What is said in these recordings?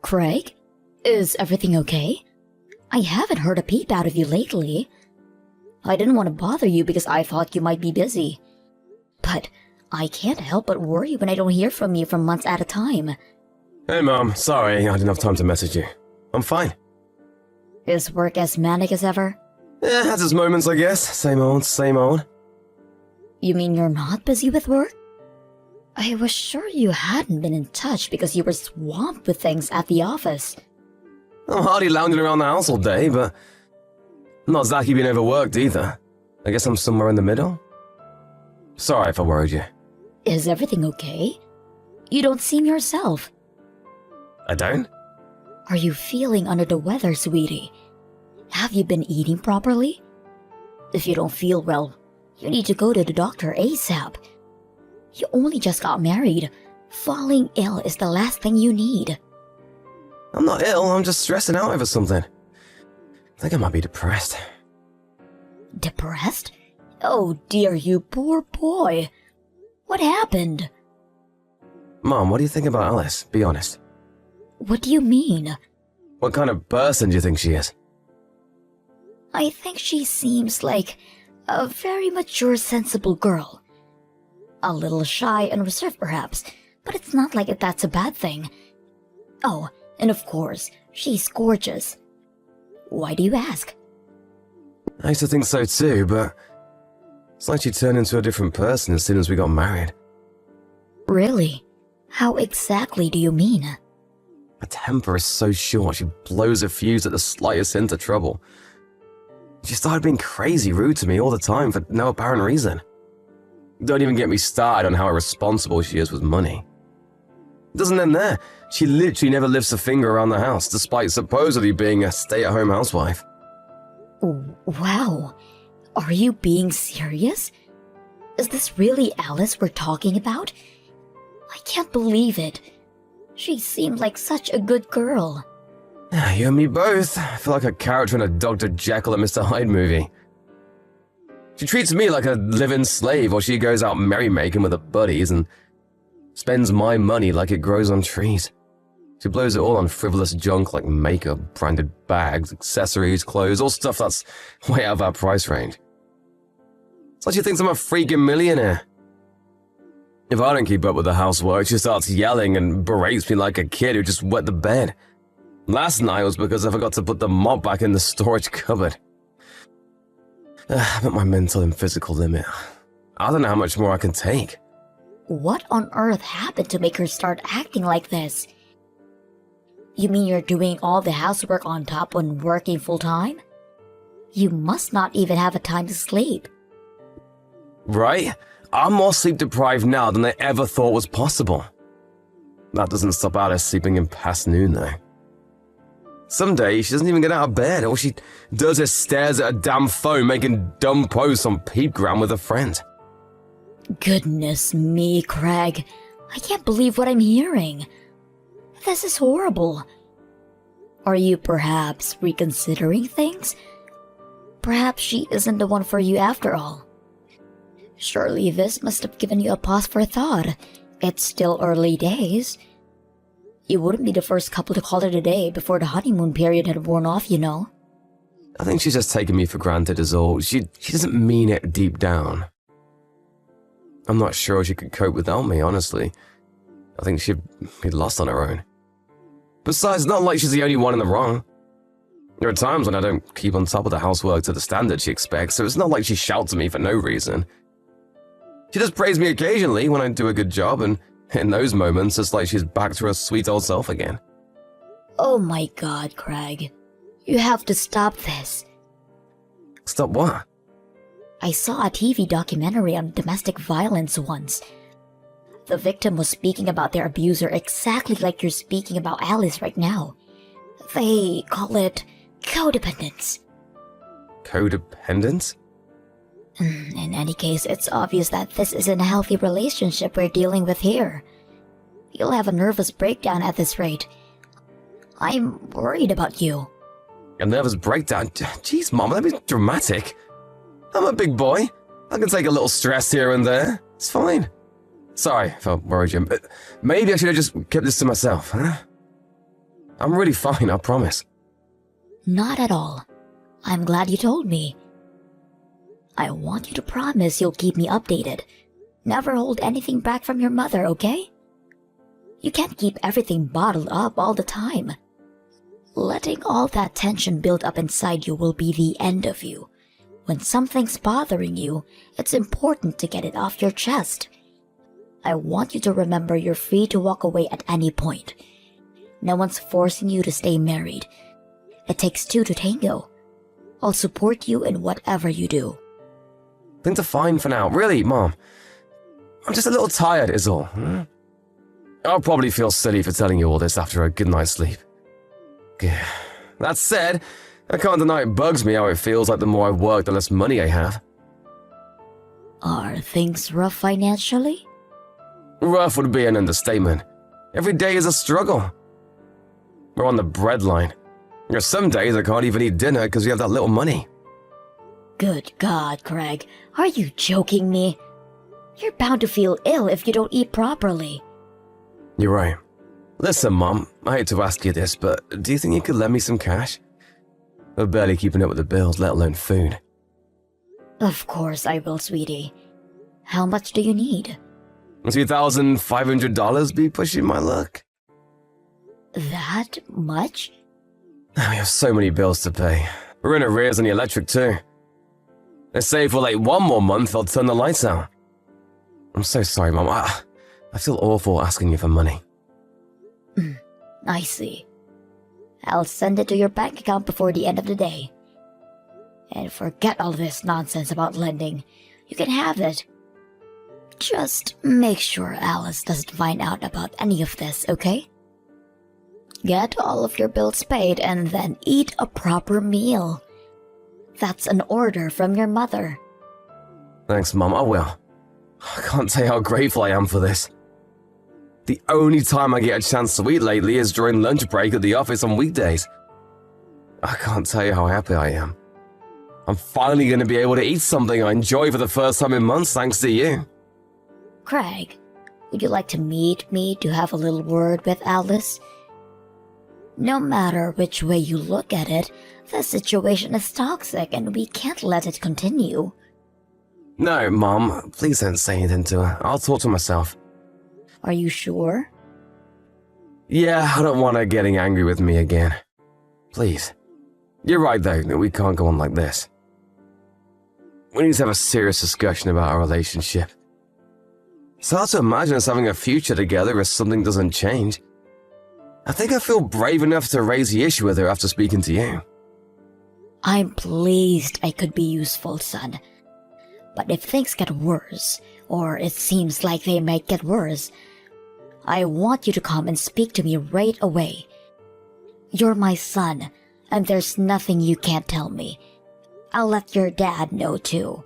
Craig? Is everything okay? I haven't heard a peep out of you lately. I didn't want to bother you because I thought you might be busy. But I can't help but worry when I don't hear from you for months at a time. Hey Mom, sorry I didn't have time to message you. I'm fine. Is work as manic as ever? Yeah, has its moments I guess. Same old, same old. You mean you're not busy with work? I was sure you hadn't been in touch because you were swamped with things at the office. I'm hardly lounging around the house all day, but I'm not exactly being overworked either. I guess I'm somewhere in the middle. Sorry if I worried you. Is everything okay? You don't seem yourself. I don't? Are you feeling under the weather, sweetie? Have you been eating properly? If you don't feel well, you need to go to the doctor ASAP. You only just got married. Falling ill is the last thing you need. I'm not ill, I'm just stressing out over something. I think I might be depressed. Depressed? Oh dear, you poor boy. What happened? Mom, what do you think about Alice? Be honest. What do you mean? What kind of person do you think she is? I think she seems like a very mature, sensible girl. A little shy and reserved perhaps, but it's not like that's a bad thing. Oh, and of course, she's gorgeous. Why do you ask? I used to think so too, but it's like she turned into a different person as soon as we got married. Really? How exactly do you mean? Her temper is so short, she blows a fuse at the slightest hint of trouble. She started being crazy rude to me all the time for no apparent reason. Don't even get me started on how irresponsible she is with money. It doesn't end there. She literally never lifts a finger around the house, despite supposedly being a stay-at-home housewife. Wow. Are you being serious? Is this really Alice we're talking about? I can't believe it. She seemed like such a good girl. You and me both. I feel like a character in a Dr. Jekyll and Mr. Hyde movie. She treats me like a living slave while she goes out merrymaking with her buddies and spends my money like it grows on trees. She blows it all on frivolous junk like makeup, branded bags, accessories, clothes, all stuff that's way out of our price range. It's like she thinks I'm a freaking millionaire. If I don't keep up with the housework, she starts yelling and berates me like a kid who just wet the bed. Last night was because I forgot to put the mop back in the storage cupboard. I'm at my mental and physical limit. I don't know how much more I can take. What on earth happened to make her start acting like this? You mean you're doing all the housework on top when working full-time? You must not even have a time to sleep. Right? I'm more sleep-deprived now than I ever thought was possible. That doesn't stop Alice sleeping in past noon, though. Some days she doesn't even get out of bed. All she does is stares at a damn phone making dumb posts on Peepgram with a friend. Goodness me, Craig. I can't believe what I'm hearing. This is horrible. Are you perhaps reconsidering things? Perhaps she isn't the one for you after all. Surely this must have given you a pause for thought. It's still early days. You wouldn't be the first couple to call it a day before the honeymoon period had worn off, you know. I think she's just taking me for granted is all. She doesn't mean it deep down. I'm not sure she could cope without me, honestly. I think she'd be lost on her own. Besides, it's not like she's the only one in the wrong. There are times when I don't keep on top of the housework to the standard she expects, so it's not like she shouts at me for no reason. She just praises me occasionally when I do a good job, and in those moments, it's like she's back to her sweet old self again. Oh my god, Craig. You have to stop this. Stop what? I saw a TV documentary on domestic violence once. The victim was speaking about their abuser exactly like you're speaking about Alice right now. They call it codependence. Codependence? In any case, it's obvious that this isn't a healthy relationship we're dealing with here. You'll have a nervous breakdown at this rate. I'm worried about you. A nervous breakdown? Jeez, Mom, that be dramatic. I'm a big boy. I can take a little stress here and there. It's fine. Sorry if I worried you, but maybe I should have just kept this to myself, huh? I'm really fine, I promise. Not at all. I'm glad you told me. I want you to promise you'll keep me updated. Never hold anything back from your mother, okay? You can't keep everything bottled up all the time. Letting all that tension build up inside you will be the end of you. When something's bothering you, it's important to get it off your chest. I want you to remember you're free to walk away at any point. No one's forcing you to stay married. It takes two to tango. I'll support you in whatever you do. Things are fine for now. Really, Mom. I'm just a little tired, is all. I'll probably feel silly for telling you all this after a good night's sleep. That said, I can't deny it bugs me how it feels like the more I work, the less money I have. Are things rough financially? Rough would be an understatement. Every day is a struggle. We're on the breadline. There are some days I can't even eat dinner because we have that little money. Good God, Craig. Are you joking me? You're bound to feel ill if you don't eat properly. You're right. Listen, Mom, I hate to ask you this, but do you think you could lend me some cash? We're barely keeping up with the bills, let alone food. Of course I will, sweetie. How much do you need? $2,500 be pushing my luck. That much? We have so many bills to pay. We're in arrears on the electric too. They say if we're late one more month, they'll turn the lights out. I'm so sorry, Mom. I feel awful asking you for money. I see. I'll send it to your bank account before the end of the day. And forget all this nonsense about lending. You can have it. Just make sure Alice doesn't find out about any of this, okay? Get all of your bills paid and then eat a proper meal. That's an order from your mother. Thanks, Mom, I will. I can't tell you how grateful I am for this. The only time I get a chance to eat lately is during lunch break at the office on weekdays. I can't tell you how happy I am. I'm finally going to be able to eat something I enjoy for the first time in months thanks to you. Craig, would you like to meet me to have a little word with Alice? No matter which way you look at it, the situation is toxic and we can't let it continue. No, Mom, please don't say anything to her. I'll talk to myself. Are you sure? Yeah, I don't want her getting angry with me again. Please. You're right, though, that we can't go on like this. We need to have a serious discussion about our relationship. It's hard to imagine us having a future together if something doesn't change. I think I feel brave enough to raise the issue with her after speaking to you. I'm pleased I could be useful, son. But if things get worse, or it seems like they might get worse, I want you to come and speak to me right away. You're my son, and there's nothing you can't tell me. I'll let your dad know too.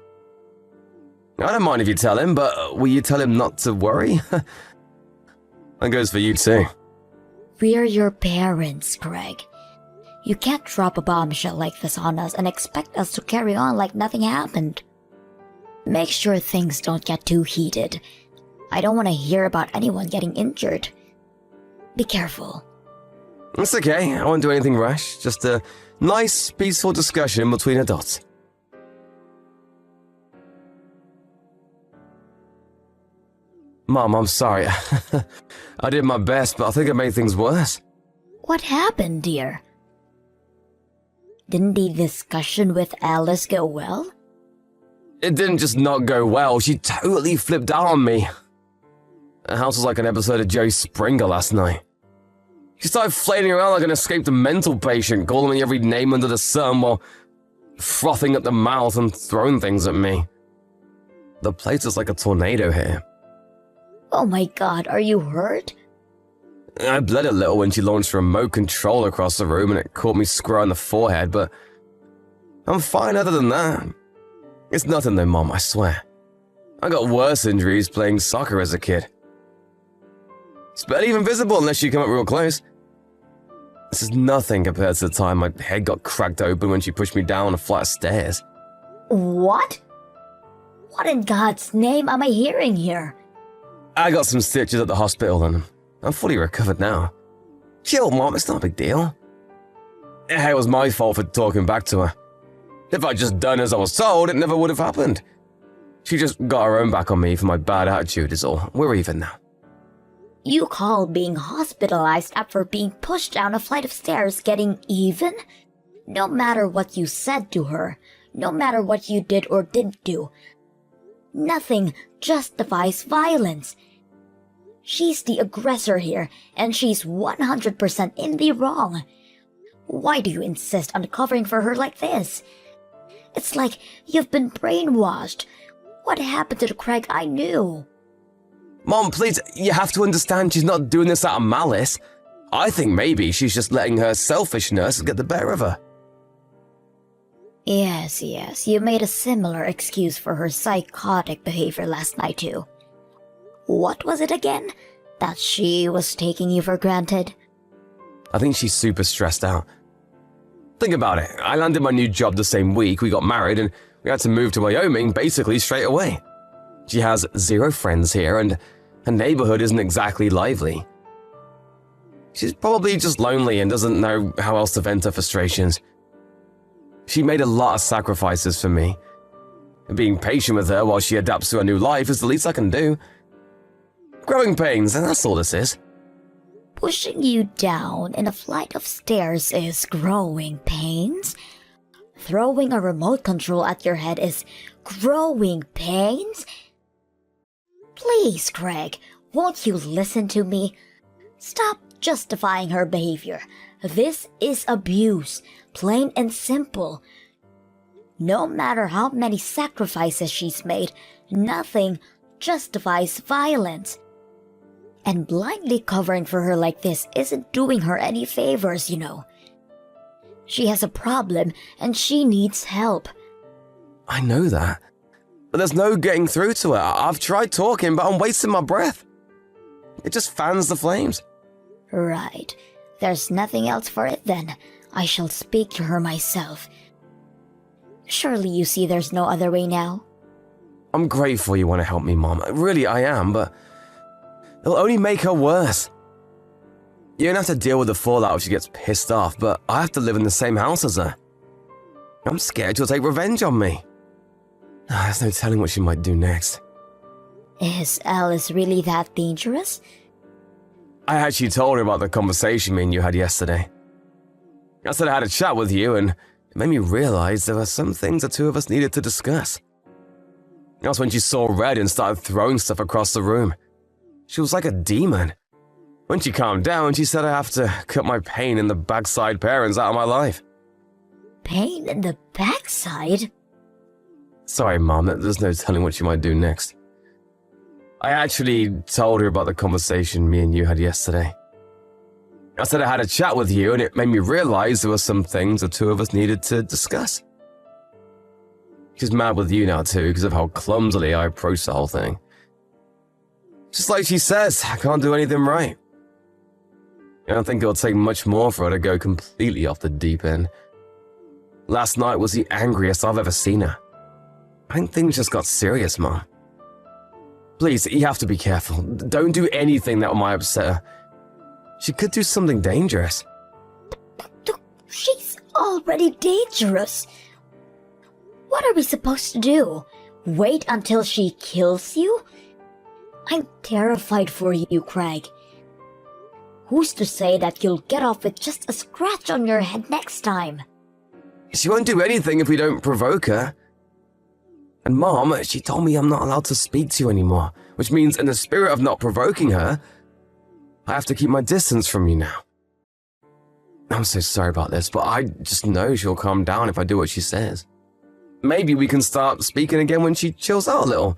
I don't mind if you tell him, but will you tell him not to worry? That goes for you too. We're your parents, Craig. You can't drop a bombshell like this on us and expect us to carry on like nothing happened. Make sure things don't get too heated. I don't want to hear about anyone getting injured. Be careful. It's okay, I won't do anything rash. Just a nice, peaceful discussion between adults. Mom, I'm sorry. I did my best, but I think I made things worse. What happened, dear? Didn't the discussion with Alice go well? It didn't just not go well, she totally flipped out on me. The house was like an episode of Jerry Springer last night. She started flailing around like an escaped mental patient, calling me every name under the sun while frothing at the mouth and throwing things at me. The place is like a tornado here. Oh my God, are you hurt? I bled a little when she launched a remote control across the room and it caught me square on the forehead, but I'm fine other than that. It's nothing though, Mom, I swear. I got worse injuries playing soccer as a kid. It's barely even visible unless you come up real close. This is nothing compared to the time my head got cracked open when she pushed me down a flight of stairs. What? What in God's name am I hearing here? I got some stitches at the hospital and I'm fully recovered now. Chill, Mom, it's not a big deal. It was my fault for talking back to her. If I'd just done as I was told, it never would have happened. She just got her own back on me for my bad attitude is all. We're even now. You call being hospitalized after being pushed down a flight of stairs getting even? No matter what you said to her, no matter what you did or didn't do, nothing justifies violence. She's the aggressor here, and she's 100% in the wrong. Why do you insist on covering for her like this? It's like you've been brainwashed. What happened to the Craig I knew? Mom, please, you have to understand she's not doing this out of malice. I think maybe she's just letting her selfishness get the better of her. Yes, you made a similar excuse for her psychotic behavior last night too. What was it again? That she was taking you for granted? I think she's super stressed out. Think about it. I landed my new job the same week we got married, and we had to move to Wyoming basically straight away. She has 0 friends here, and her neighborhood isn't exactly lively. She's probably just lonely and doesn't know how else to vent her frustrations. She made a lot of sacrifices for me. And being patient with her while she adapts to her new life is the least I can do. Growing pains, and that's all this is. Pushing you down in a flight of stairs is growing pains? Throwing a remote control at your head is growing pains? Please, Craig, won't you listen to me? Stop justifying her behavior. This is abuse, plain and simple. No matter how many sacrifices she's made, nothing justifies violence. And blindly covering for her like this isn't doing her any favors, you know. She has a problem and she needs help. I know that. But there's no getting through to her. I've tried talking, but I'm wasting my breath. It just fans the flames. Right. There's nothing else for it then. I shall speak to her myself. Surely you see there's no other way now? I'm grateful you want to help me, Mom. Really, I am, but it'll only make her worse. You don't have to deal with the fallout if she gets pissed off, but I have to live in the same house as her. I'm scared she'll take revenge on me. There's no telling what she might do next. Is Alice really that dangerous? I actually told her about the conversation me and you had yesterday. I said I had a chat with you, and it made me realize there were some things the two of us needed to discuss. That's when she saw red and started throwing stuff across the room. She was like a demon. When she calmed down, she said I have to cut my pain in the backside parents out of my life. Pain in the backside? Sorry, Mom, there's no telling what she might do next. I actually told her about the conversation me and you had yesterday. I said I had a chat with you, and it made me realize there were some things the two of us needed to discuss. She's mad with you now too because of how clumsily I approached the whole thing. Just like she says, I can't do anything right. I don't think it'll take much more for her to go completely off the deep end. Last night was the angriest I've ever seen her. I think things just got serious, Mom. Please, you have to be careful. Don't do anything that might upset her. She could do something dangerous. She's already dangerous. What are we supposed to do? Wait until she kills you? I'm terrified for you, Craig. Who's to say that you'll get off with just a scratch on your head next time? She won't do anything if we don't provoke her. And Mom, she told me I'm not allowed to speak to you anymore, which means in the spirit of not provoking her, I have to keep my distance from you now. I'm so sorry about this, but I just know she'll calm down if I do what she says. Maybe we can start speaking again when she chills out a little.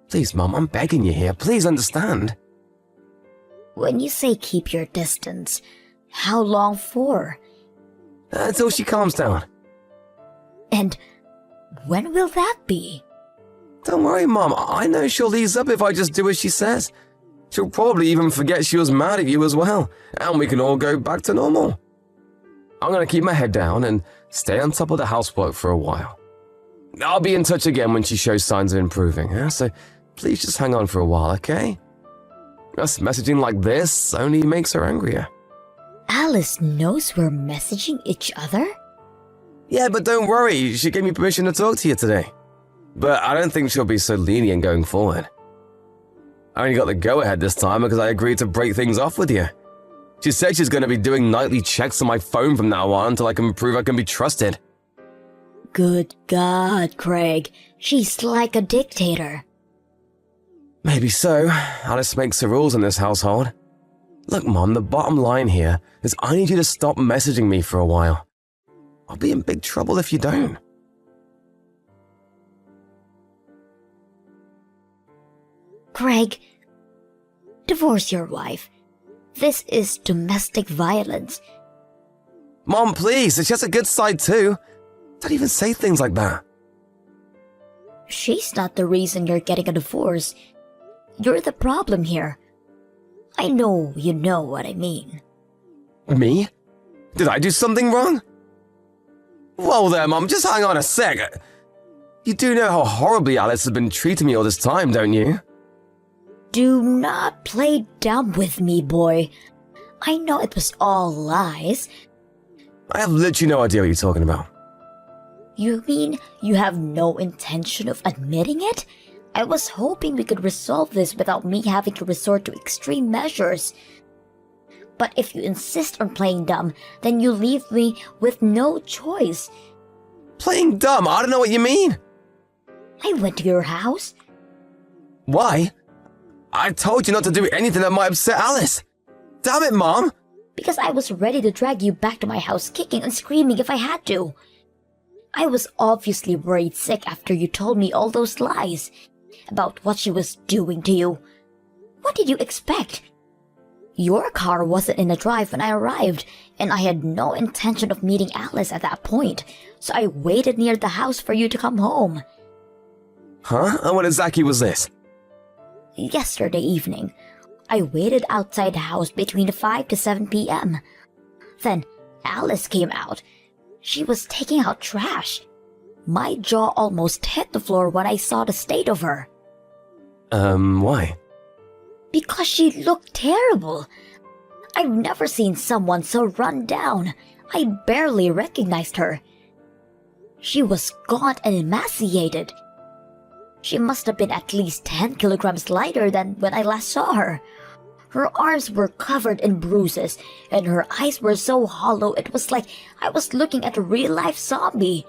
Please, Mom, I'm begging you here. Please understand. When you say keep your distance, how long for? Until she calms down. And when will that be? Don't worry, Mom. I know she'll ease up if I just do as she says. She'll probably even forget she was mad at you as well, and we can all go back to normal. I'm going to keep my head down and stay on top of the housework for a while. I'll be in touch again when she shows signs of improving, so please just hang on for a while, okay? Us messaging like this only makes her angrier. Alice knows we're messaging each other? Yeah, but don't worry, she gave me permission to talk to you today. But I don't think she'll be so lenient going forward. I only got the go-ahead this time because I agreed to break things off with you. She said she's going to be doing nightly checks on my phone from now on until I can prove I can be trusted. Good God, Craig. She's like a dictator. Maybe so. Alice makes the rules in this household. Look, Mom, the bottom line here is I need you to stop messaging me for a while. I'll be in big trouble if you don't. Craig, divorce your wife. This is domestic violence. Mom, please, she has a good side too. Don't even say things like that. She's not the reason you're getting a divorce. You're the problem here. I know you know what I mean. Me? Did I do something wrong? Whoa there, Mom, just hang on a sec. You do know how horribly Alice has been treating me all this time, don't you? Do not play dumb with me, boy. I know it was all lies. I have literally no idea what you're talking about. You mean you have no intention of admitting it? I was hoping we could resolve this without me having to resort to extreme measures. But if you insist on playing dumb, then you leave me with no choice. Playing dumb? I don't know what you mean. I went to your house. Why? I told you not to do anything that might upset Alice. Damn it, Mom! Because I was ready to drag you back to my house kicking and screaming if I had to. I was obviously worried sick after you told me all those lies about what she was doing to you. What did you expect? Your car wasn't in the drive when I arrived, and I had no intention of meeting Alice at that point, so I waited near the house for you to come home. Huh? And what exactly was this? Yesterday evening, I waited outside the house between 5 to 7 p.m. Then Alice came out. She was taking out trash. My jaw almost hit the floor when I saw the state of her. Why? Because she looked terrible. I've never seen someone so run down. I barely recognized her. She was gaunt and emaciated. She must have been at least 10 kilograms lighter than when I last saw her. Her arms were covered in bruises, and her eyes were so hollow it was like I was looking at a real-life zombie.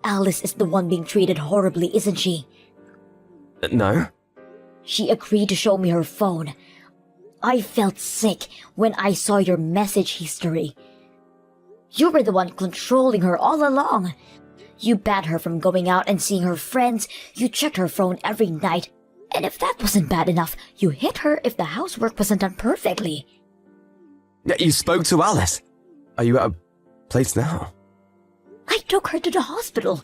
Alice is the one being treated horribly, isn't she? No. She agreed to show me her phone. I felt sick when I saw your message history. You were the one controlling her all along. You banned her from going out and seeing her friends. You checked her phone every night. And if that wasn't bad enough, you hit her if the housework wasn't done perfectly. Yeah, you spoke to Alice. Are you at a place now? I took her to the hospital.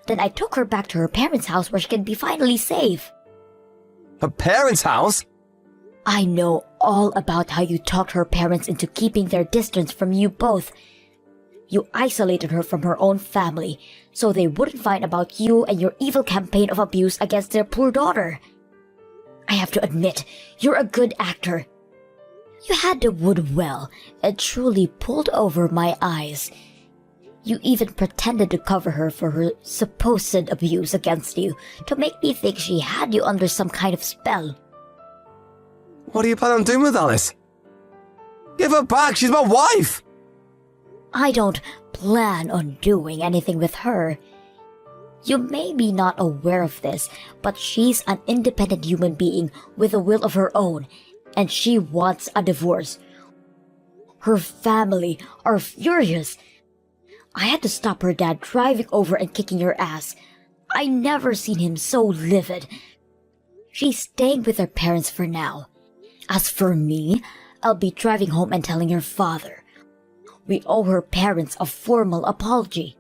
Then I took her back to her parents' house where she can be finally safe. Her parents' house? I know all about how you talked her parents into keeping their distance from you both. You isolated her from her own family, so they wouldn't find about you and your evil campaign of abuse against their poor daughter. I have to admit, you're a good actor. You had the wood well and truly pulled over my eyes. You even pretended to cover her for her supposed abuse against you to make me think she had you under some kind of spell. What do you plan on doing with Alice? Give her back, she's my wife! I don't plan on doing anything with her. You may be not aware of this, but she's an independent human being with a will of her own, and she wants a divorce. Her family are furious. I had to stop her dad driving over and kicking your ass. I never seen him so livid. She's staying with her parents for now. As for me, I'll be driving home and telling her father. We owe her parents a formal apology.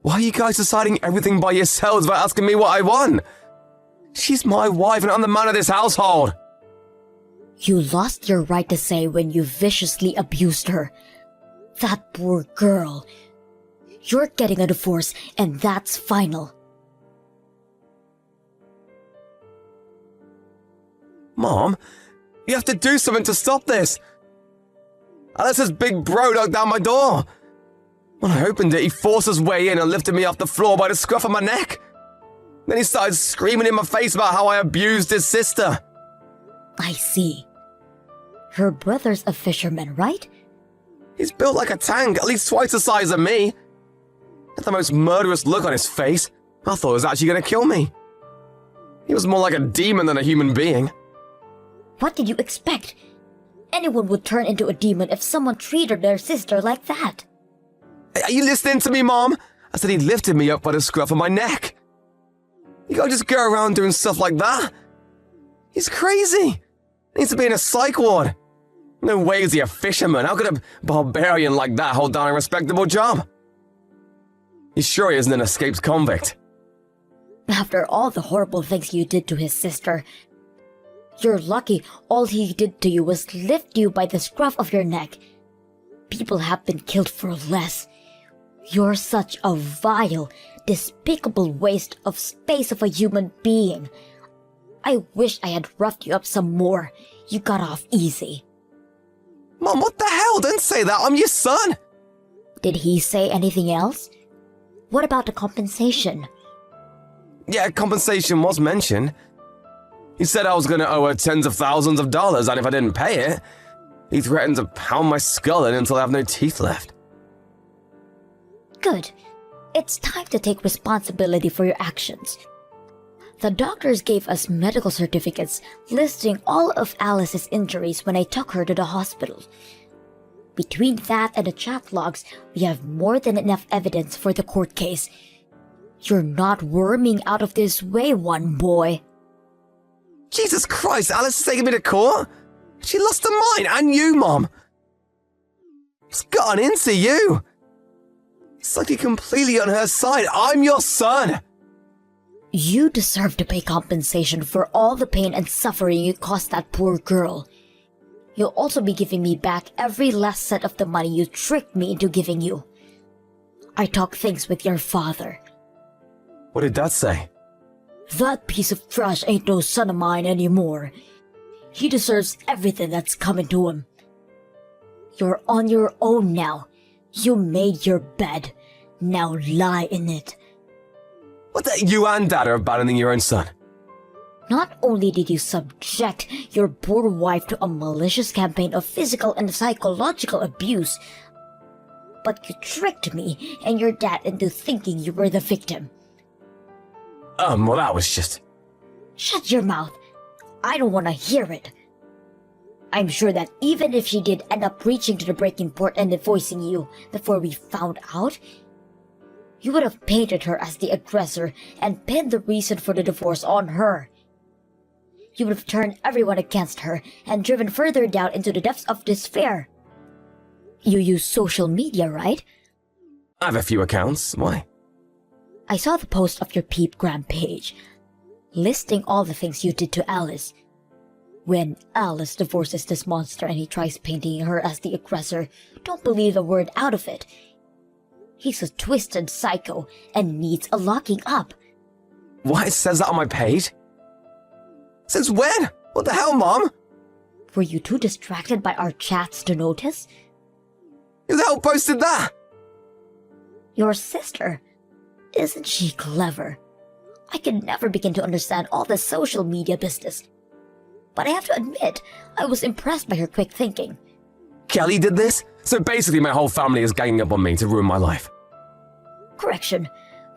Why are you guys deciding everything by yourselves without asking me what I want? She's my wife and I'm the man of this household. You lost your right to say when you viciously abused her. That poor girl. You're getting a divorce and that's final. Mom, you have to do something to stop this. Alice's big bro knocked down my door. When I opened it, he forced his way in and lifted me off the floor by the scruff of my neck. Then he started screaming in my face about how I abused his sister. I see. Her brother's a fisherman, right? He's built like a tank, at least twice the size of me. Had the most murderous look on his face. I thought he was actually going to kill me. He was more like a demon than a human being. What did you expect? Anyone would turn into a demon if someone treated their sister like that. Are you listening to me, Mom? I said he lifted me up by the scruff of my neck. You can't just go around doing stuff like that. He's crazy. Needs to be in a psych ward. No way is he a fisherman. How could a barbarian like that hold down a respectable job? He's sure he isn't an escaped convict. After all the horrible things you did to his sister, you're lucky all he did to you was lift you by the scruff of your neck. People have been killed for less. You're such a vile, despicable waste of space of a human being. I wish I had roughed you up some more. You got off easy. Mom, what the hell? Don't say that. I'm your son. Did he say anything else? What about the compensation? Yeah, compensation was mentioned. He said I was going to owe her tens of thousands of dollars, and if I didn't pay it, he threatened to pound my skull in until I have no teeth left. Good. It's time to take responsibility for your actions. The doctors gave us medical certificates listing all of Alice's injuries when I took her to the hospital. Between that and the chat logs, we have more than enough evidence for the court case. You're not worming out of this way, one boy. Jesus Christ, Alice is taking me to court? She lost her mind, and you, Mom. What's gotten into you? It's like you're completely on her side. I'm your son. You deserve to pay compensation for all the pain and suffering you caused that poor girl. You'll also be giving me back every last cent of the money you tricked me into giving you. I talked things with your father. What did Dad say? That piece of trash ain't no son of mine anymore. He deserves everything that's coming to him. You're on your own now. You made your bed. Now lie in it. What the? You and Dad are abandoning your own son. Not only did you subject your poor wife to a malicious campaign of physical and psychological abuse, but you tricked me and your dad into thinking you were the victim. Well, that was just... Shut your mouth. I don't want to hear it. I'm sure that even if she did end up reaching to the breaking point and divorcing you before we found out, you would have painted her as the aggressor and pinned the reason for the divorce on her. You would have turned everyone against her and driven further down into the depths of despair. You use social media, right? I have a few accounts. Why? I saw the post of your Peepgram page, listing all the things you did to Alice. When Alice divorces this monster and he tries painting her as the aggressor, don't believe a word out of it. He's a twisted psycho and needs a locking up. Why, it says that on my page? Since when? What the hell, Mom? Were you too distracted by our chats to notice? Who the hell posted that? Your sister. Isn't she clever? I can never begin to understand all the social media business. But I have to admit, I was impressed by her quick thinking. Kelly did this? So basically my whole family is ganging up on me to ruin my life. Correction.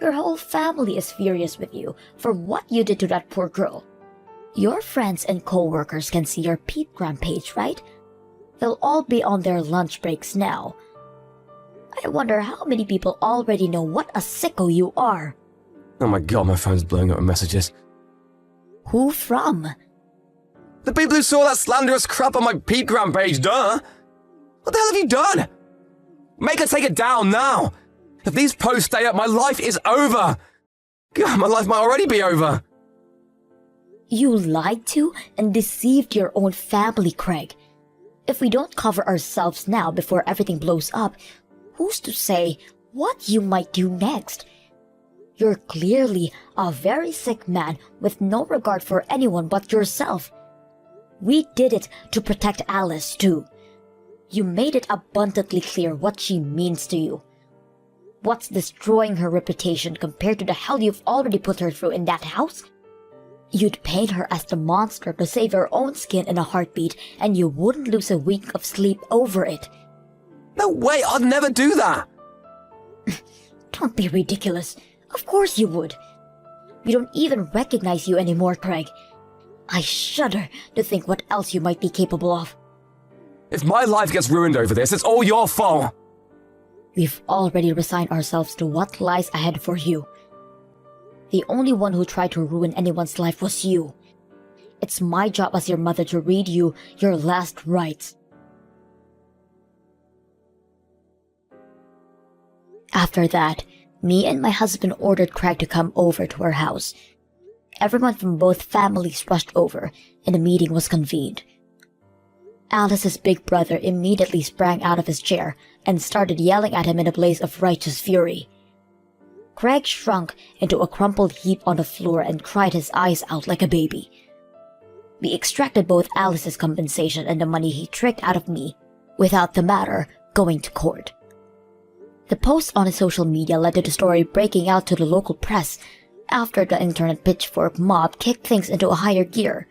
Your whole family is furious with you for what you did to that poor girl. Your friends and co-workers can see your Peepgram page, right? They'll all be on their lunch breaks now. I wonder how many people already know what a sicko you are. Oh my god, my phone's blowing up with messages. Who from? The people who saw that slanderous crap on my Peepgram page, duh! What the hell have you done? Make her take it down now! If these posts stay up, my life is over! God, my life might already be over! You lied to and deceived your own family, Craig. If we don't cover ourselves now before everything blows up, who's to say what you might do next? You're clearly a very sick man with no regard for anyone but yourself. We did it to protect Alice, too. You made it abundantly clear what she means to you. What's destroying her reputation compared to the hell you've already put her through in that house? You'd paint her as the monster to save her own skin in a heartbeat, and you wouldn't lose a week of sleep over it. No way, I'd never do that! Don't be ridiculous. Of course you would. We don't even recognize you anymore, Craig. I shudder to think what else you might be capable of. If my life gets ruined over this, it's all your fault! We've already resigned ourselves to what lies ahead for you. The only one who tried to ruin anyone's life was you. It's my job as your mother to read you your last rites. After that, me and my husband ordered Craig to come over to our house. Everyone from both families rushed over, and a meeting was convened. Alice's big brother immediately sprang out of his chair and started yelling at him in a blaze of righteous fury. Craig shrunk into a crumpled heap on the floor and cried his eyes out like a baby. We extracted both Alice's compensation and the money he tricked out of me, without the matter going to court. The post on his social media led to the story breaking out to the local press after the internet pitchfork mob kicked things into a higher gear,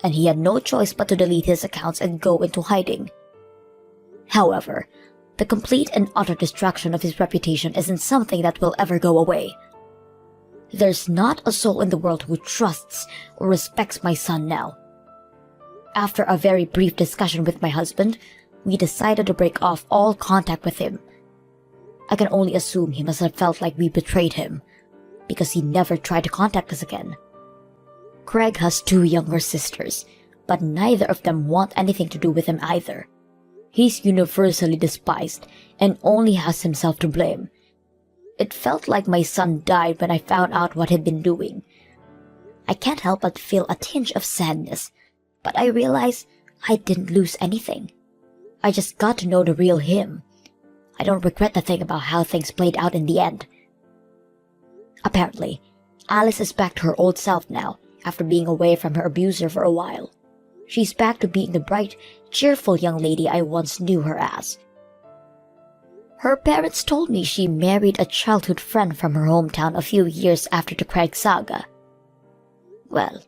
and he had no choice but to delete his accounts and go into hiding. However, the complete and utter destruction of his reputation isn't something that will ever go away. There's not a soul in the world who trusts or respects my son now. After a very brief discussion with my husband, we decided to break off all contact with him. I can only assume he must have felt like we betrayed him, because he never tried to contact us again. Craig has 2 younger sisters, but neither of them want anything to do with him either. He's universally despised and only has himself to blame. It felt like my son died when I found out what he'd been doing. I can't help but feel a tinge of sadness, but I realize I didn't lose anything. I just got to know the real him. I don't regret a thing about how things played out in the end. Apparently, Alice is back to her old self now, after being away from her abuser for a while. She's back to being the bright, cheerful young lady I once knew her as. Her parents told me she married a childhood friend from her hometown a few years after the Craig saga. Well,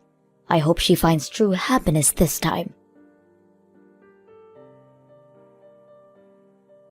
I hope she finds true happiness this time.